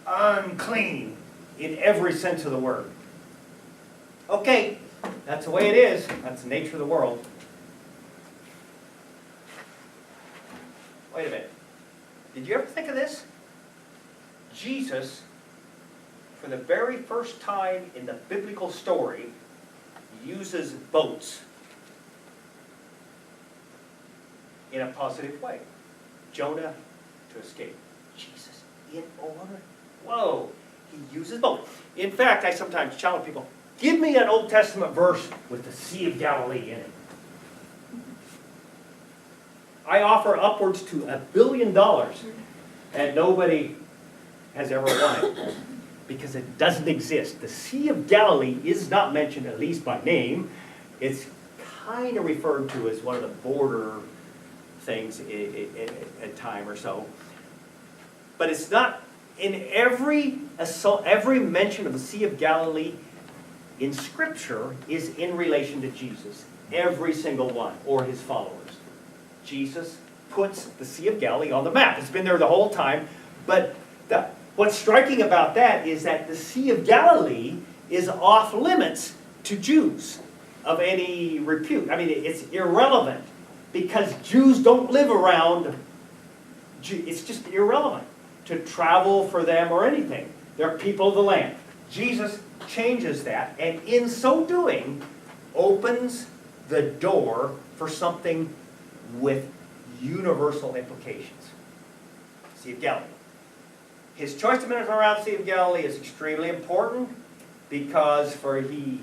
unclean in every sense of the word. Okay, that's the way it is. That's the nature of the world. Wait a minute. Did you ever think of this? Jesus, for the very first time in the biblical story, uses boats in a positive way. Jonah to escape. Jesus, in order. Whoa, he uses boats. In fact, I sometimes challenge people, give me an Old Testament verse with the Sea of Galilee in it. I offer upwards to $1 billion, and nobody has ever won it, because it doesn't exist. The Sea of Galilee is not mentioned, at least by name. It's kind of referred to as one of the border things at time or so. But it's not, in every mention of the Sea of Galilee in Scripture is in relation to Jesus. Every single one, or his followers. Jesus puts the Sea of Galilee on the map. It's been there the whole time, but what's striking about that is that the Sea of Galilee is off limits to Jews of any repute. I mean, it's irrelevant because Jews don't live around. It's just irrelevant to travel for them or anything. They're people of the land. Jesus changes that, and in so doing, opens the door for something with universal implications. Sea of Galilee. His choice to minister around the Sea of Galilee is extremely important because he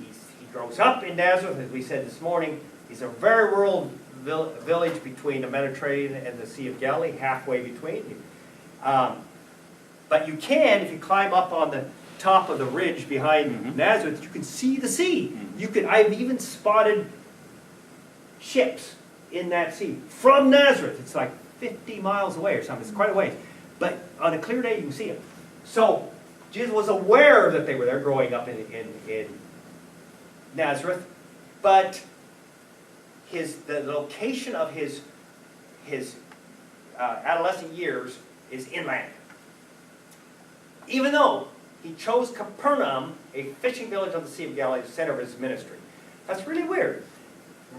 grows up in Nazareth, as we said this morning. He's a very rural village between the Mediterranean and the Sea of Galilee, halfway between. But you can, if you climb up on the top of the ridge behind Nazareth, you can see the sea. I've even spotted ships in that sea from Nazareth. It's like 50 miles away or something. It's quite a ways. But on a clear day, you can see it. So Jesus was aware that they were there growing up in Nazareth, but the location of his adolescent years is inland. Even though he chose Capernaum, a fishing village on the Sea of Galilee, the center of his ministry. That's really weird.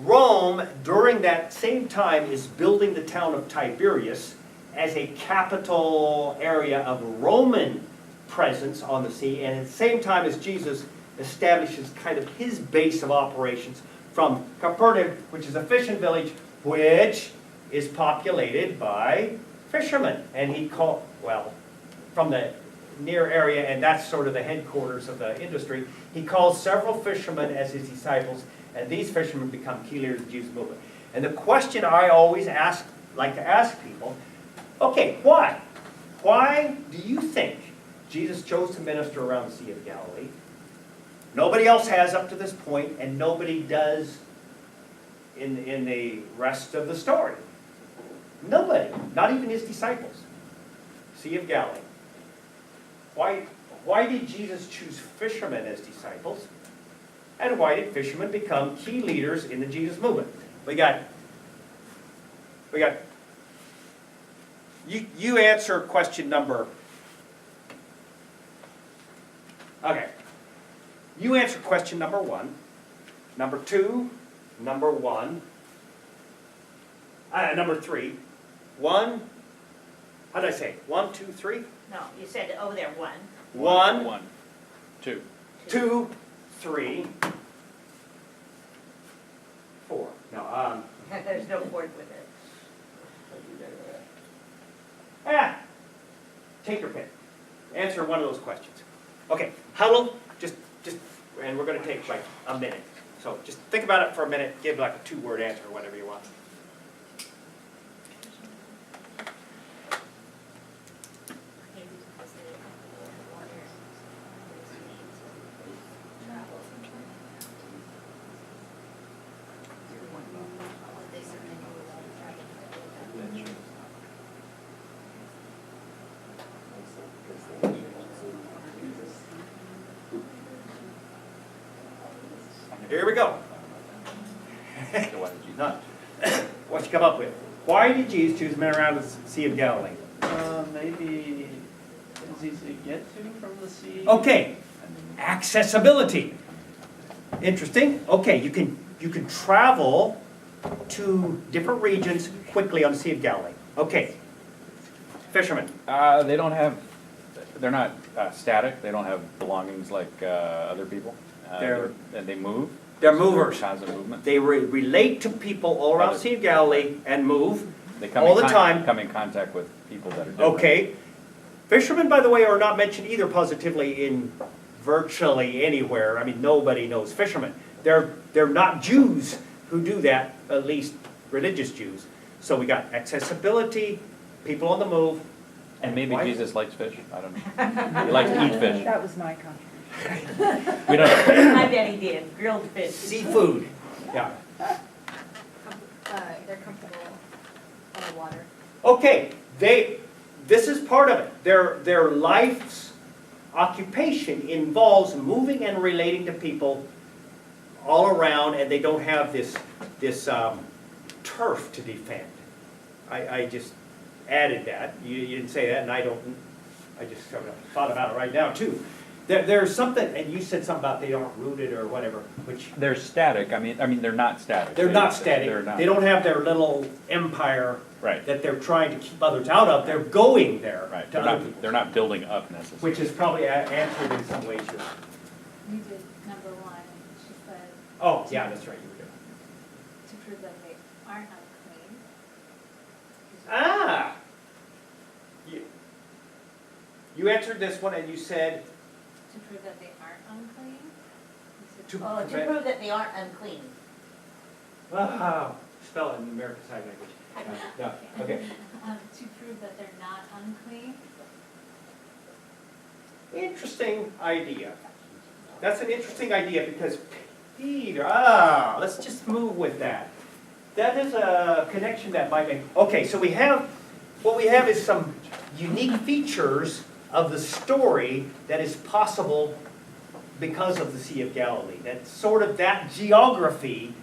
Rome, during that same time, is building the town of Tiberias as a capital area of Roman presence on the sea, and at the same time as Jesus establishes kind of his base of operations from Capernaum, which is a fishing village, which is populated by fishermen. And from the near area, and that's sort of the headquarters of the industry, he calls several fishermen as his disciples, and these fishermen become key leaders of the Jesus movement. And the question I always like to ask people, okay, why? Why do you think Jesus chose to minister around the Sea of Galilee? Nobody else has up to this point, and nobody does in the rest of the story. Nobody, not even his disciples. Sea of Galilee. Why did Jesus choose fishermen as disciples? And why did fishermen become key leaders in the Jesus movement? We got you answer question number. Okay. You answer question number 1. Number 2, number 1. Number 3. 1. How did I say? 1, 2, 3? No, you said over there 1. 1. 2. 2, 3. 4. No, There's no fourth with it. Take your pick. Answer one of those questions. Okay, huddle, just, and we're going to take like a minute. So just think about it for a minute, give like a 2-word answer or whatever you want. Here we go. What you come up with? Why did Jesus choose men around the Sea of Galilee? Maybe his it's easy to get to from the sea. Okay, accessibility. Interesting. Okay, you can travel to different regions quickly on the Sea of Galilee. Okay. Fishermen. They don't have, they're not static, they don't have belongings like other people. And they move. They're movers. Constant movement. They relate to people all around the Sea of Galilee and move They come all in the time. come in contact with people that are different. Okay. Fishermen, by the way, are not mentioned either positively in virtually anywhere. I mean, nobody knows fishermen. They're not Jews who do that, at least religious Jews. So we got accessibility, people on the move. And maybe Why? Jesus likes fish, I don't know. He likes to eat fish. That was my contribution. We don't know. I bet he did, grilled fish. Seafood. Yeah. They're comfortable on the water. Okay, this is part of it. Their life's occupation involves moving and relating to people all around, and they don't have this turf to defend. I just added that. You didn't say that, and I just sort of thought about it right now too. There's something, and you said something about they aren't rooted or whatever, which They're static, I mean, they're not static. they're not static. They're not. They don't have their little empire Right, that they're trying to keep others out of. They're going there right. to They're other not, people, they're not building up necessarily. which is probably answered in some ways here. You did number one, she said, Oh, yeah, that's right, you were there. to prove that they aren't unclean. Ah! You answered this one and you said, To prove that they aren't unclean. You said, To Oh, to prevent- prove that they aren't unclean. spell it in American Sign Language. Yeah, okay. To prove that they're not unclean. Interesting idea. That's an interesting idea because Peter, let's just move with that. That is a connection that might make, okay, so what we have is some unique features of the story that is possible because of the Sea of Galilee. That geography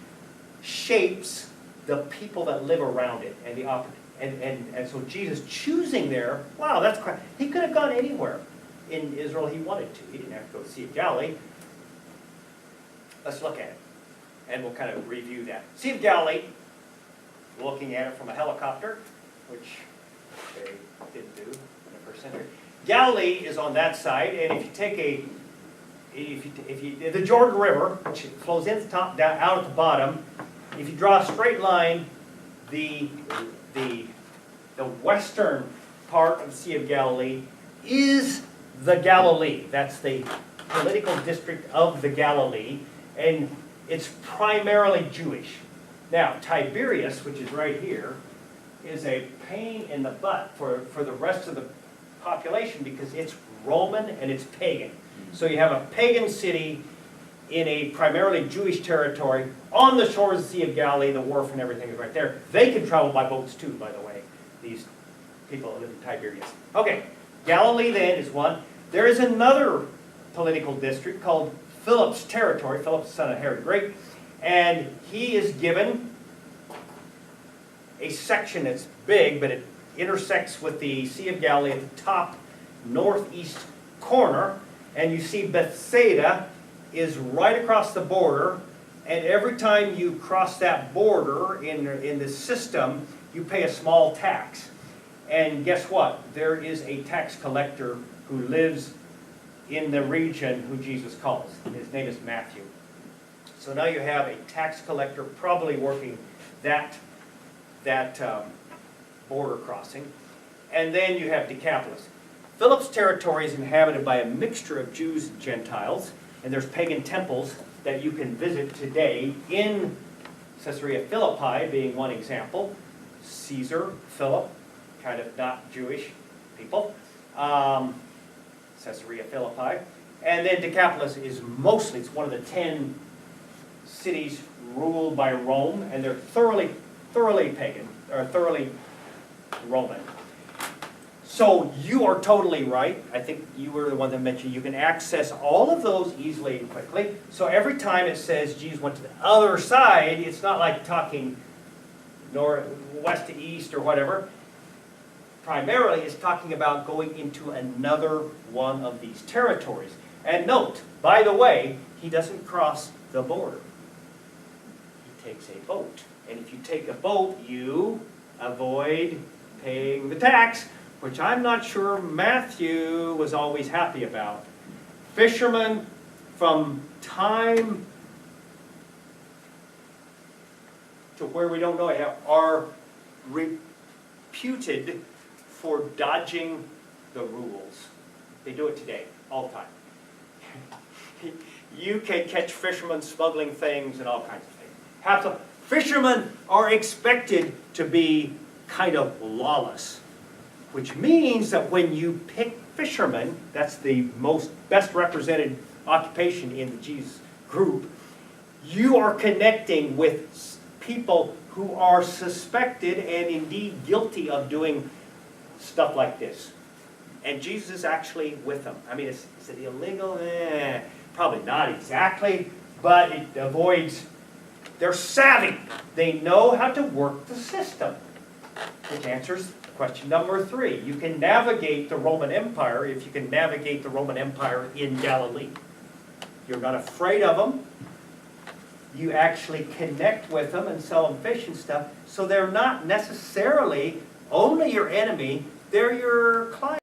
shapes the people that live around it and and so Jesus choosing there, wow, that's quite, he could have gone anywhere in Israel he wanted to. He didn't have to go to the Sea of Galilee. Let's look at it, and we'll kind of review that. Sea of Galilee, looking at it from a helicopter, which they didn't do in the first century. Galilee is on that side, and if you take the Jordan River, which flows in at the top, down out at the bottom, if you draw a straight line, the western part of the Sea of Galilee is the Galilee. That's the political district of the Galilee, and it's primarily Jewish. Now, Tiberias, which is right here, is a pain in the butt for the rest of the population because it's Roman and it's pagan. So you have a pagan city in a primarily Jewish territory on the shores of the Sea of Galilee. The wharf and everything is right there. They can travel by boats too, by the way, these people that live in Tiberias. Okay, Galilee then is one. There is another political district called Philip's territory. Philip's the son of Herod the Great. And he is given a section that's big, but it intersects with the Sea of Galilee at the top northeast corner. And you see Bethsaida is right across the border. And every time you cross that border in the system, you pay a small tax. And guess what? There is a tax collector who lives in the region who Jesus calls. His name is Matthew. So now you have a tax collector probably working that border crossing. And then you have Decapolis. Philip's territory is inhabited by a mixture of Jews and Gentiles, and there's pagan temples that you can visit today in Caesarea Philippi being one example. Caesar, Philip, kind of not Jewish people. Caesarea Philippi. And then Decapolis is mostly, it's one of the 10 cities ruled by Rome, and they're thoroughly pagan, or thoroughly Roman. So you are totally right. I think you were the one that mentioned you can access all of those easily and quickly. So every time it says Jesus went to the other side, it's not like talking west to east or whatever. primarily is talking about going into another one of these territories. And note, by the way, he doesn't cross the border. He takes a boat. And if you take a boat, you avoid paying the tax, which I'm not sure Matthew was always happy about. Fishermen from time to where we don't know it are reputed for dodging the rules. They do it today, all the time. You can catch fishermen smuggling things and all kinds of things. Fishermen are expected to be kind of lawless, which means that when you pick fishermen, that's the best represented occupation in the Jesus group, you are connecting with people who are suspected and indeed guilty of doing stuff like this. And Jesus is actually with them. I mean, is it illegal? Probably not exactly, but it avoids, they're savvy. They know how to work the system, which answers question number 3. You can navigate the Roman Empire if you can navigate the Roman Empire in Galilee. You're not afraid of them. You actually connect with them and sell them fish and stuff. So they're not necessarily only your enemy, they're your client.